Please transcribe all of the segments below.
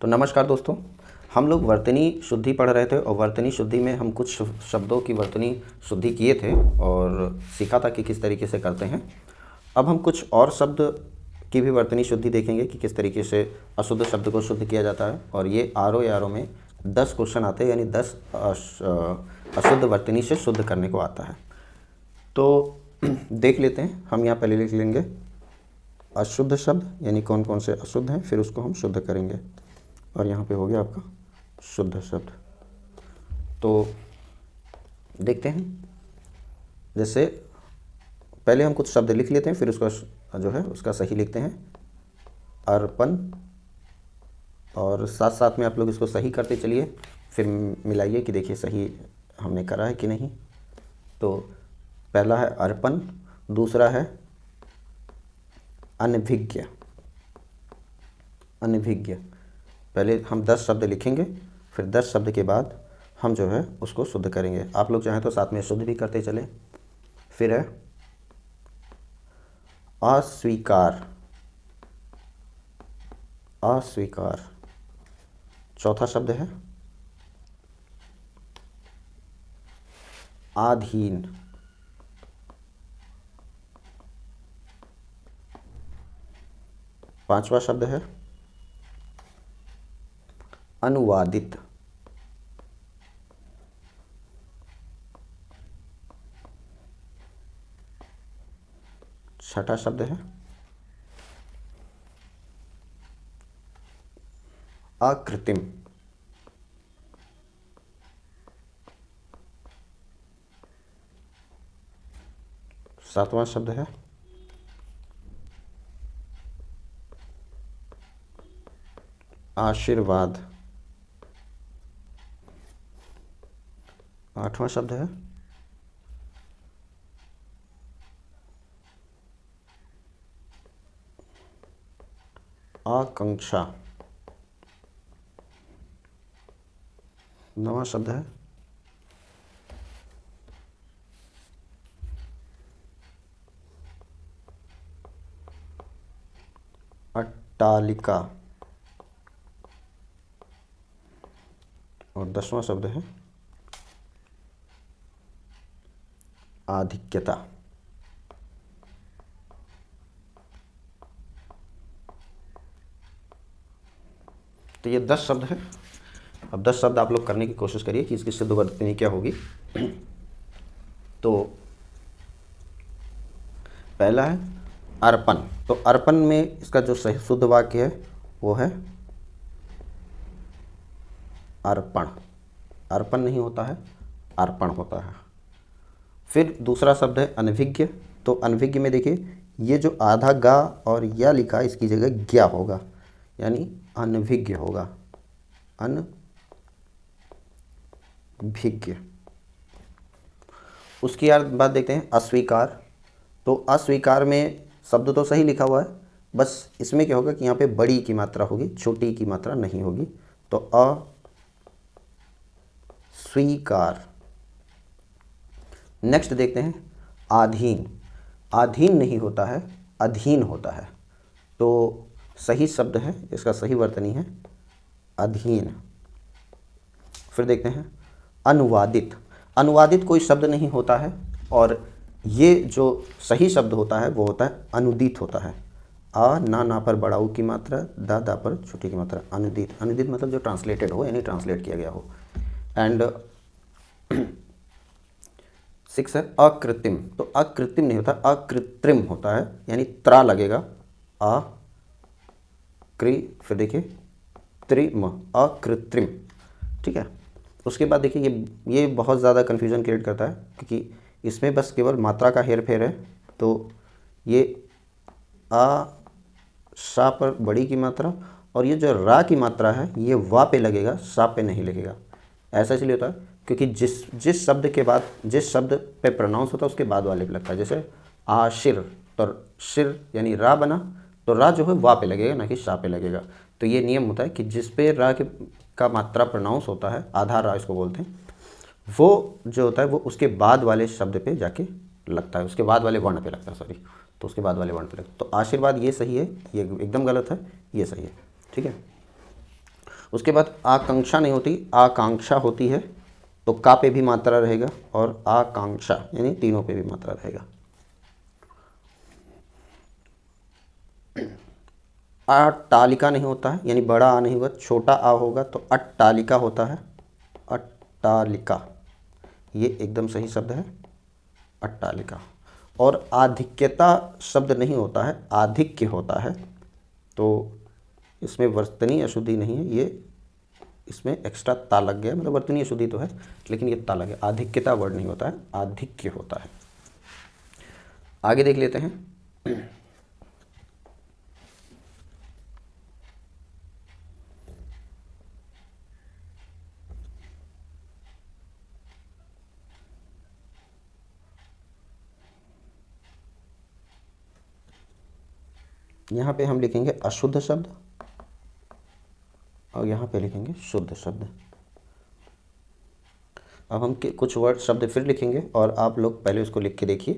तो नमस्कार दोस्तों, हम लोग वर्तनी शुद्धि पढ़ रहे थे और वर्तनी शुद्धि में हम कुछ शब्दों की वर्तनी शुद्धि किए थे और सीखा था कि किस तरीके से करते हैं। अब हम कुछ और शब्द की भी वर्तनी शुद्धि देखेंगे कि किस तरीके से अशुद्ध शब्द को शुद्ध किया जाता है। और ये आर में 10 क्वेश्चन आते हैं, यानी 10 अशुद्ध वर्तनी से शुद्ध करने को आता है। तो देख लेते हैं। हम यहाँ पहले लिख लेंगे अशुद्ध शब्द, यानी कौन कौन से अशुद्ध हैं, फिर उसको हम शुद्ध करेंगे। और यहाँ पे हो गया आपका शुद्ध शब्द। तो देखते हैं, जैसे पहले हम कुछ शब्द लिख लेते हैं, फिर उसका जो है उसका सही लिखते हैं, अर्पण। और साथ साथ में आप लोग इसको सही करते चलिए, फिर मिलाइए कि देखिए सही हमने करा है कि नहीं। तो पहला है अर्पण, दूसरा है अनभिज्ञ। अनभिज्ञ, पहले हम 10 शब्द लिखेंगे, फिर 10 शब्द के बाद हम जो है उसको शुद्ध करेंगे। आप लोग चाहें तो साथ में शुद्ध भी करते चलें। फिर है अस्वीकार। अस्वीकार, चौथा शब्द है आधीन। पांचवा शब्द है अनुवादित। छठा शब्द है अकृत्रिम। सातवां शब्द है आशीर्वाद। आठवां शब्द है आकांक्षा। नवां शब्द है अट्टालिका। और 10वां शब्द है आधिक्यता। तो ये 10 शब्द है। अब 10 शब्द आप लोग करने की कोशिश करिए कि इसकी शुद्ध वर्तनी क्या होगी। तो पहला है अर्पण। तो अर्पण में इसका जो सही शुद्ध वाक्य है वो है अर्पण। अर्पण नहीं होता है, अर्पण होता है। फिर दूसरा शब्द है अनभिज्ञ। तो अनभिज्ञ में देखिए, ये जो आधा गा और या लिखा, इसकी जगह ज्ञा होगा, यानी अनभिज्ञ होगा। अनभिज्ञ। उसकी बात देखते हैं अस्वीकार। तो अस्वीकार में शब्द तो सही लिखा हुआ है, बस इसमें क्या होगा कि यहाँ पे बड़ी की मात्रा होगी, छोटी की मात्रा नहीं होगी। तो अस्वीकार। नेक्स्ट देखते हैं आधीन। आधीन नहीं होता है, अधीन होता है। तो सही शब्द है, इसका सही वर्तनी है अधीन। फिर देखते हैं अनुवादित। अनुवादित कोई शब्द नहीं होता है, और ये जो सही शब्द होता है वो होता है अनुदित होता है। ना पर बड़ा ऊ की मात्रा, दा पर छोटी की मात्रा, अनुदित। अनुदित मतलब जो ट्रांसलेटेड हो, यानी ट्रांसलेट किया गया हो। एंड 6 है अकृत्रिम। तो अकृत्रिम नहीं होता, अकृत्रिम होता है, यानी त्रा लगेगा। फिर देखिए त्रिम, अकृत्रिम। ठीक है। उसके बाद देखिए ये बहुत ज़्यादा कन्फ्यूजन क्रिएट करता है, क्योंकि इसमें बस केवल मात्रा का हेर फेर है। तो ये शा पर बड़ी की मात्रा, और ये जो रा की मात्रा है ये वा पे लगेगा, सा पे नहीं लगेगा। ऐसा इसलिए होता है क्योंकि जिस शब्द के बाद, जिस शब्द पे प्रोनाउंस होता है उसके बाद वाले पे लगता है। जैसे आशिर, तो शिर यानी रा बना, तो रा जो है वा पे लगेगा, ना कि शा पे लगेगा। तो ये नियम होता है कि जिस पे रा का मात्रा प्रोनाउंस होता है, आधा रा इसको बोलते हैं, वो जो होता है वो उसके बाद वाले शब्द पे जाके लगता है, उसके बाद वाले वर्ण पे लगता है, सॉरी। तो उसके बाद वाले वर्ण पे लगता है। तो आशीर्वाद ये सही है, ये एकदम गलत है, ये सही है। ठीक है। उसके बाद आकांक्षा नहीं होती, आकांक्षा होती है, तो का पे भी मात्रा रहेगा और आकांक्षा यानी तीनों पे भी मात्रा रहेगा। अट्टालिका नहीं होता है, यानी बड़ा आ नहीं होगा, छोटा आ होगा तो अट्टालिका होता है, अट्टालिका, ये एकदम सही शब्द है, अट्टालिका। और आधिक्यता शब्द नहीं होता है, आधिक्य होता है, तो इसमें वर्तनी अशुद्धि नहीं है, ये इसमें एक्स्ट्रा ता लग गया, मतलब वर्तनी अशुद्धि तो है लेकिन ये ता लग गया, आधिक्यता वर्ड नहीं होता है, आधिक्य होता है। आगे देख लेते हैं। यहाँ पे हम लिखेंगे अशुद्ध शब्द और यहाँ पे लिखेंगे शुद्ध शब्द। अब हम कुछ वर्ड शब्द फिर लिखेंगे और आप लोग पहले उसको लिख के देखिए।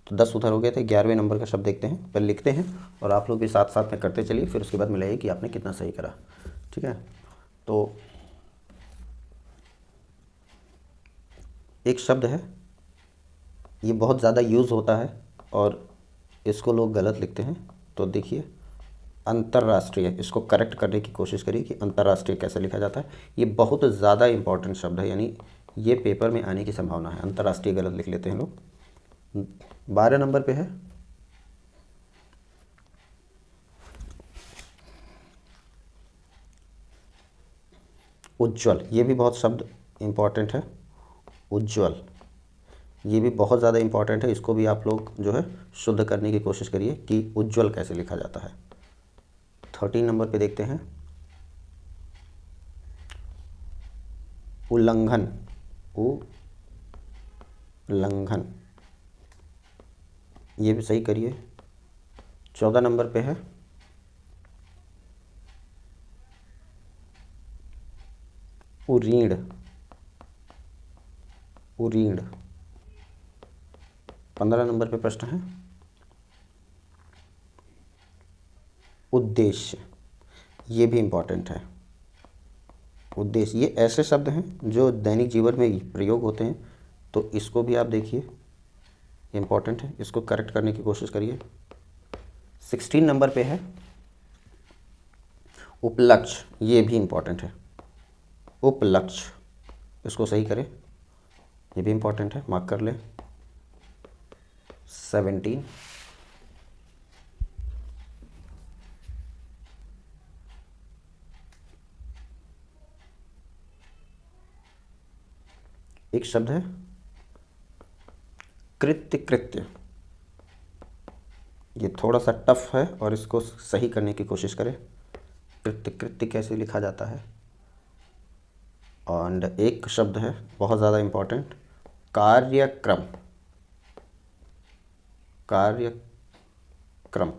तो 10 उधर हो गए थे, 11वें नंबर का शब्द देखते हैं, पहले लिखते हैं और आप लोग भी साथ साथ में करते चलिए, फिर उसके बाद मिलाइए कि आपने कितना सही करा। ठीक है, तो एक शब्द है, ये बहुत ज़्यादा यूज़ होता है और इसको लोग गलत लिखते हैं, तो देखिए अंतर्राष्ट्रीय, इसको करेक्ट करने की कोशिश करिए कि अंतर्राष्ट्रीय कैसे लिखा जाता है। ये बहुत ज़्यादा इंपॉर्टेंट शब्द है, यानी ये पेपर में आने की संभावना है। अंतर्राष्ट्रीय गलत लिख लेते हैं लोग। 12 नंबर पे है उज्ज्वल, ये भी बहुत शब्द इंपॉर्टेंट है, उज्ज्वल, ये भी बहुत ज़्यादा इंपॉर्टेंट है, इसको भी आप लोग जो है शुद्ध करने की कोशिश करिए कि उज्ज्वल कैसे लिखा जाता है। 13 नंबर पे देखते हैं उल्लंघन, उल्लंघन, ये भी सही करिए। 14 नंबर पे है उरीण, उरीण। 15 नंबर पे प्रश्न है उद्देश्य, ये भी इम्पॉर्टेंट है। उद्देश्य, ये ऐसे शब्द हैं जो दैनिक जीवन में प्रयोग होते हैं, तो इसको भी आप देखिए, इम्पॉर्टेंट है, इसको करेक्ट करने की कोशिश करिए। 16 नंबर पे है उपलक्ष्य, ये भी इम्पॉर्टेंट है, उपलक्ष्य, इसको सही करें, ये भी इम्पॉर्टेंट है, मार्क कर लें। 17 एक शब्द है कृत्य, कृत्य, ये थोड़ा सा टफ है और इसको सही करने की कोशिश करें। कृत्य, कृत्य कैसे लिखा जाता है। और एक शब्द है बहुत ज़्यादा इम्पॉर्टेंट, कार्यक्रम, कार्यक्रम,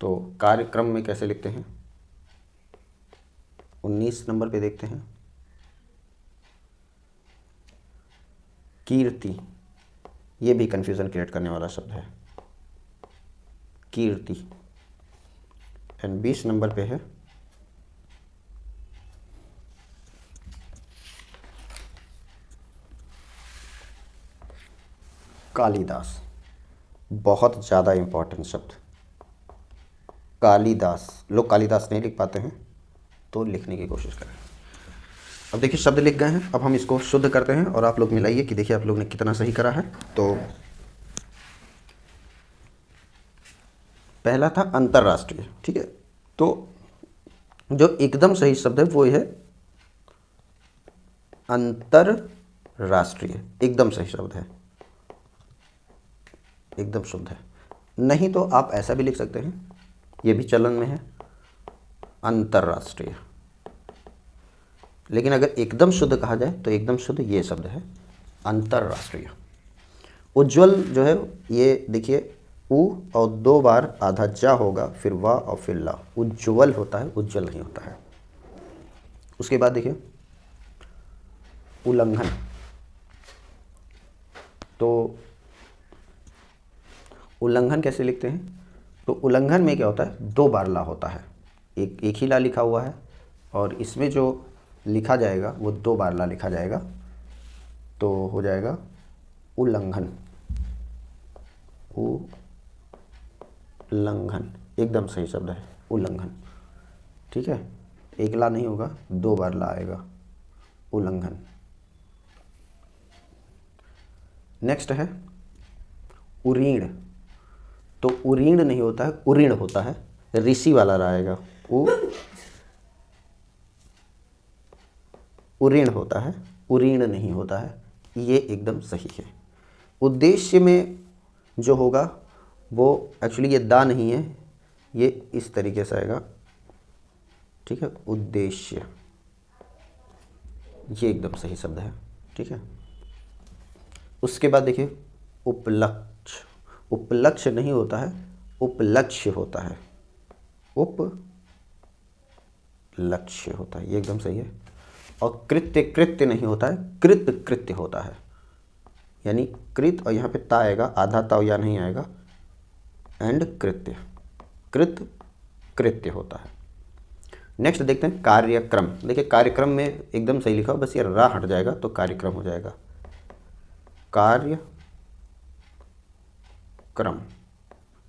तो कार्यक्रम में कैसे लिखते हैं। 19 नंबर पे देखते हैं कीर्ति, ये भी कन्फ्यूज़न क्रिएट करने वाला शब्द है, कीर्ति। एंड 20 नंबर पे है कालिदास, बहुत ज़्यादा इम्पोर्टेंट शब्द, कालिदास। लोग कालिदास नहीं लिख पाते हैं, तो लिखने की कोशिश करें। अब देखिए शब्द लिख गए हैं, अब हम इसको शुद्ध करते हैं और आप लोग मिलाइए कि देखिए आप लोग ने कितना सही करा है। तो पहला था अंतर्राष्ट्रीय, ठीक है, तो जो एकदम सही शब्द है वो है अंतर्राष्ट्रीय, एकदम सही शब्द है, एकदम शुद्ध है। नहीं तो आप ऐसा भी लिख सकते हैं, ये भी चलन में है, अंतर्राष्ट्रीय। लेकिन अगर एकदम शुद्ध कहा जाए तो एकदम शुद्ध ये शब्द है, अंतर्राष्ट्रीय। उज्ज्वल जो है ये देखिए उ और 2 बार आधा जा होगा, फिर वा और फिर ला, उज्ज्वल होता है, उज्ज्वल नहीं होता है। उसके बाद देखिए उल्लंघन, तो उल्लंघन कैसे लिखते हैं। तो उल्लंघन में क्या होता है, 2 बार ला होता है, एक ही ला लिखा हुआ है, और इसमें जो लिखा जाएगा वो 2 बार ला लिखा जाएगा, तो हो जाएगा उल्लंघन। उल्लंघन एकदम सही शब्द है, उल्लंघन। ठीक है, 1 ला नहीं होगा, 2 बार ला आएगा, उल्लंघन। नेक्स्ट है उरीण। तो उरीण नहीं होता है, उरीण होता है, ऋषि वाला रहेगा। उरीण होता है, उरीण नहीं होता है, ये एकदम सही है। उद्देश्य में जो होगा वो एक्चुअली ये दा नहीं है, ये इस तरीके से आएगा। ठीक है, उद्देश्य, ये एकदम सही शब्द है। ठीक है, उसके बाद देखिए उपलक्ष्य। उपलक्ष्य नहीं होता है, उपलक्ष्य होता है, उपलक्ष्य होता है, ये एकदम सही है। और कृत्य, कृत्य नहीं होता है, कृत कृत्य होता है, यानी कृत और यहाँ पे ता आएगा, आधा ता या नहीं आएगा, एंड कृत्य, कृत कृत्य होता है। नेक्स्ट देखते हैं कार्यक्रम। देखिए कार्यक्रम में एकदम सही लिखा हो, बस ये रा हट जाएगा तो कार्यक्रम हो जाएगा, कार्यक्रम,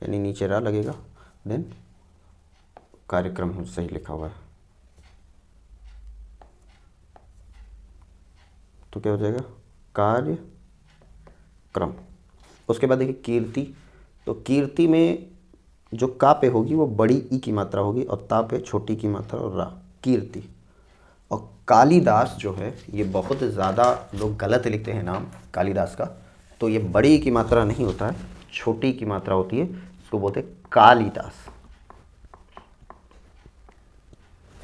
यानी नीचे रा लगेगा, देन कार्यक्रम सही लिखा हुआ है, तो क्या हो जाएगा कार्यक्रम। उसके बाद देखिए कीर्ति। तो कीर्ति में जो का पे होगी वो बड़ी ई की मात्रा होगी और ता पे छोटी की मात्रा और रा, कीर्ति। और कालिदास जो है ये बहुत ज़्यादा लोग गलत लिखते हैं नाम कालिदास का, तो ये बड़ी ई की मात्रा नहीं होता है, छोटी की मात्रा होती है, इसको बोलते हैं कालिदास।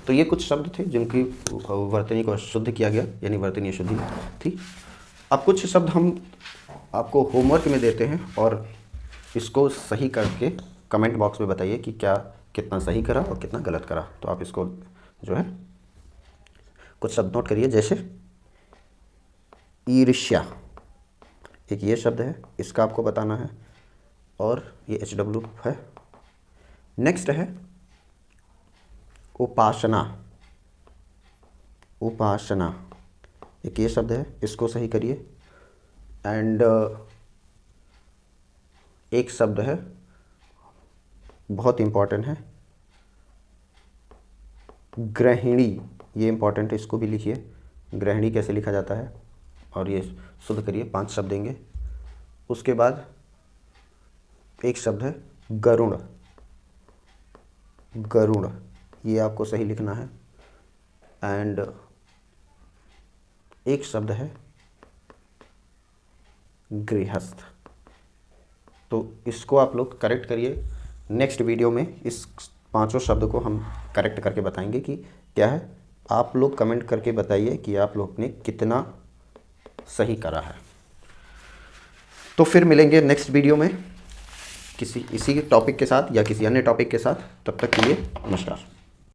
तो ये कुछ शब्द थे जिनकी वर्तनी को शुद्ध किया गया, यानी वर्तनीय शुद्धि थी। अब कुछ शब्द हम आपको होमवर्क में देते हैं और इसको सही करके कमेंट बॉक्स में बताइए कि क्या कितना सही करा और कितना गलत करा। तो आप इसको जो है कुछ शब्द नोट करिए, जैसे ईर्ष्या, एक ये शब्द है, इसका आपको बताना है, और ये HW है। नेक्स्ट है उपासना। उपासना एक ये शब्द है, इसको सही करिए। एंड एक शब्द है बहुत इम्पॉर्टेंट है, गृहिणी, ये इम्पॉर्टेंट है, इसको भी लिखिए, गृहिणी कैसे लिखा जाता है, और ये शुद्ध करिए, 5 शब्द देंगे। उसके बाद एक शब्द है गरुण। गरुण, ये आपको सही लिखना है। एंड एक शब्द है गृहस्थ। तो इसको आप लोग करेक्ट करिए। नेक्स्ट वीडियो में इस 5 शब्द को हम करेक्ट करके बताएंगे कि क्या है। आप लोग कमेंट करके बताइए कि आप लोग ने कितना सही करा है। तो फिर मिलेंगे नेक्स्ट वीडियो में किसी इसी टॉपिक के साथ या किसी अन्य टॉपिक के साथ। तब तक के लिए नमस्कार।